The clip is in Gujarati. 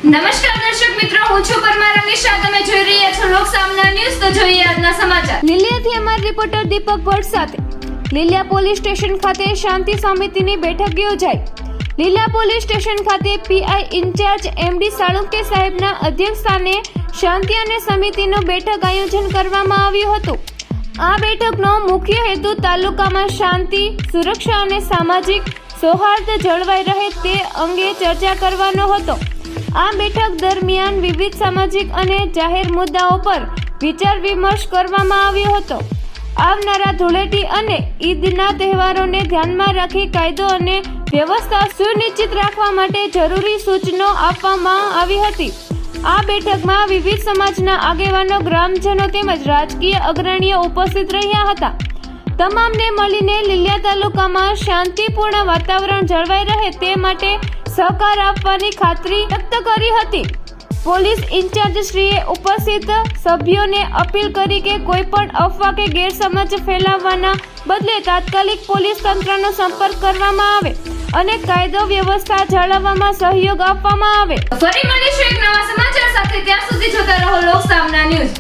નમસ્કાર દર્શક મિત્રો, હું છું પરમાર અમીશા. તમે જોઈ રહ્યા છો લોકસામના ન્યૂઝ. તો જોઈએ આજના સમાચાર. લીલિયાથી અમારા રિપોર્ટર દીપક ભટ્ટ સાથે લીલિયા પોલીસ સ્ટેશન ખાતે શાંતિ સમિતિની બેઠક યોજાઈ. લીલિયા પોલીસ સ્ટેશન ખાતે પીઆઈ ઇન્ચાર્જ એમડી સાળુંકે સાહેબના અધ્યક્ષસ્થાને શાંતિ અને સમિતિનો બેઠક આયોજન કરવામાં આવ્યું હતું. આ બેઠકનો મુખ્ય હેતુ તાલુકામાં શાંતિ, સુરક્ષા અને સામાજિક સૌહાર્દ જળવાઈ રહે તે અંગે ચર્ચા કરવાનો હતો. આ બેઠક દરમિયાન વિવિધ સામાજિક અને જાહેર મુદ્દાઓ પર વિચાર વિમર્શ કરવામાં આવ્યો હતો. આવનારા ધૂળેટી અને ઈદના તહેવારોને ધ્યાનમાં રાખી કાયદો અને વ્યવસ્થા સુનિશ્ચિત રાખવા માટે જરૂરી સૂચનો આપવામાં આવી હતી. આ બેઠકમાં વિવિધ સમાજના આગેવાનો, ગ્રામજનો તેમજ રાજકીય અગ્રણીઓ ઉપસ્થિત રહ્યા હતા. તમામને મળીને લીલિયા તાલુકામાં શાંતિપૂર્ણ વાતાવરણ જળવાઈ રહે તે માટે સહકાર આપવાની ખાતરી વ્યક્ત કરી હતી. પોલીસ ઇન્ચાર્જશ્રીએ ઉપસ્થિત સભ્યોને અપીલ કરી કે કોઈ પણ અફવા કે ગેરસમજ ફેલાવવાના બદલે તાત્કાલિક પોલીસ તંત્રનો સંપર્ક કરવામાં આવે અને કાયદો વ્યવસ્થા જાળવવામાં સહયોગ આપવામાં આવે. ફરી મળીશું એક નવા સમાચાર સાથે. ત્યાં સુધી જોતા રહો લોકસામના ન્યૂઝ.